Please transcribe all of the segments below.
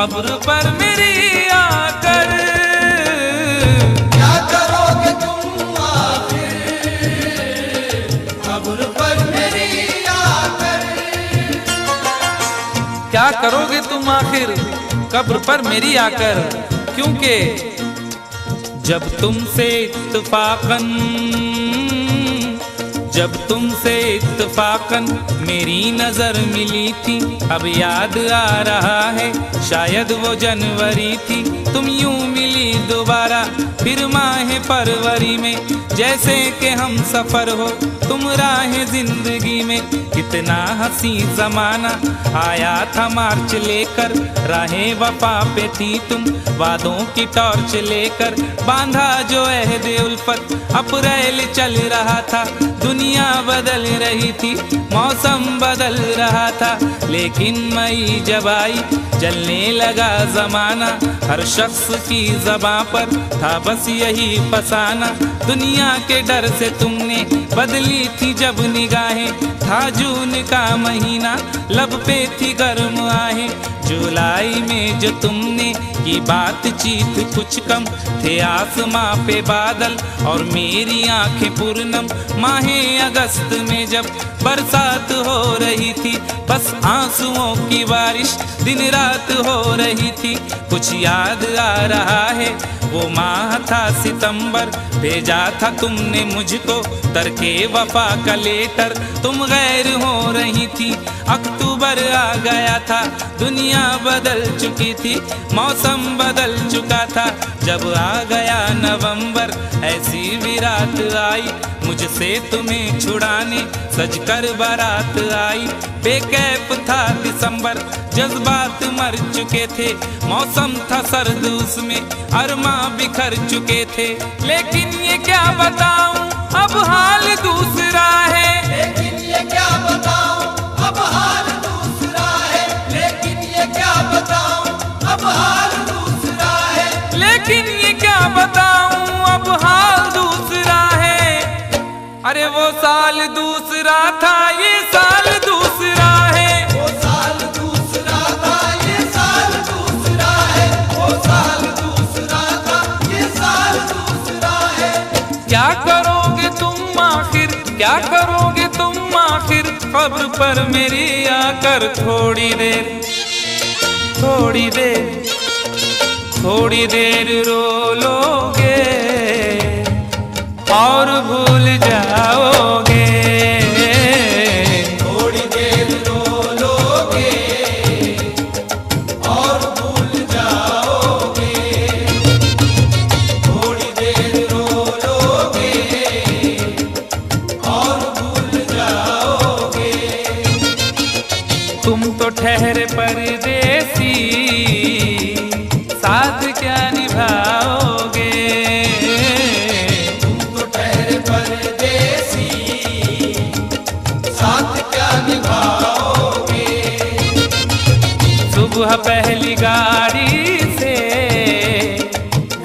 कब्र पर मेरी आकर। क्या करोगे तुम आखिर कब्र पर मेरी आकर। क्या करोगे तुम आखिर कब्र पर मेरी आकर, क्योंकि जब तुमसे इत्तफाकन मेरी नजर मिली थी, अब याद आ रहा है शायद वो जनवरी थी। तुम यूं मिली दोबारा फिर माह फरवरी में, जैसे कि हम सफर हो तुम राह जिंदगी में। कितना हंसी जमाना आया था मार्च लेकर, राहें वफा पे थी तुम वादों की टॉर्च लेकर। बांधा जो अहद उल्फत अप्रैल चल रहा था, दुनिया बदल रही थी मौसम बदल रहा था। लेकिन मई जब आई जलने लगा जमाना, हर शख्स की ज़बां पर था बस यही फसाना। दुनिया के डर से तुमने बदली थी जब निगाहें, था जून का महीना लब पे थी गर्म आहें। जुलाई में जो तुमने की बातचीत कुछ कम थे आसमां पे बादल और मेरी आंखें पूर्णम। माहे अगस्त में जब बरसात हो रही थी, बस आंसुओं की बारिश दिन रात हो रही थी। कुछ याद आ रहा है वो माह था सितंबर, भेजा था तुमने मुझको तरके वफा का लेटर। तुम गैर हो रही थी, अक्टूबर आ गया था, दुनिया बदल चुकी थी, मौसम बदल चुका था। जब आ गया नवंबर ऐसी भी रात आई, मुझसे तुम्हें छुड़ाने सजकर बारात आई। बेकैफ था दिसंबर, जज्बात मर चुके थे, मौसम था सर्द उसमें अरमा बिखर चुके थे। लेकिन ये क्या बताऊं अब हाल दूसरा है। लेकिन ये क्या बताऊं अब हाल दूसरा है। लेकिन ये क्या बताऊं अब हाल दूसरा है। लेकिन ये क्या बताऊं अब हाल दूसरा है। अरे वो साल दूसरा था ये साल दूसरा है। वो साल दूसरा था ये साल दूसरा है। वो साल दूसरा था ये साल दूसरा है। क्या करोगे तुम आखिर, क्या करोगे तुम आखिर कब्र पर मेरी आकर। थोड़ी देर थोड़ी देर थोड़ी देर रो लोगे और भूल जाओगे। थोड़ी देर रो लोगे और भूल जाओगे। थोड़ी देर रो लोगे और भूल जाओगे। तुम तो ठहरे परदेसी, साथ क्या निभाओगे। तुम तो ठहरे परदेसी, साथ क्या निभाओगे। सुबह पहली गाड़ी से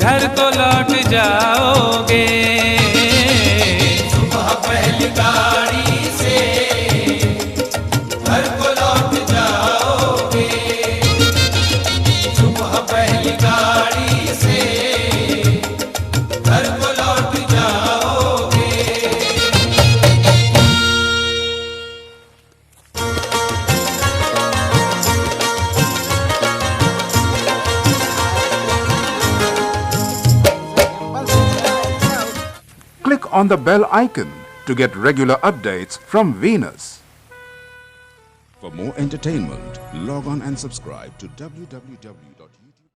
घर को लौट जाओगे। सुबह पहली गाड़ी से घर को लौट जाओगे। सुबह पहली गाड़ी से घर को लौट जाओगे। Click on the bell icon to get regular updates from Venus. For more entertainment, log on and subscribe to www.youtube.com.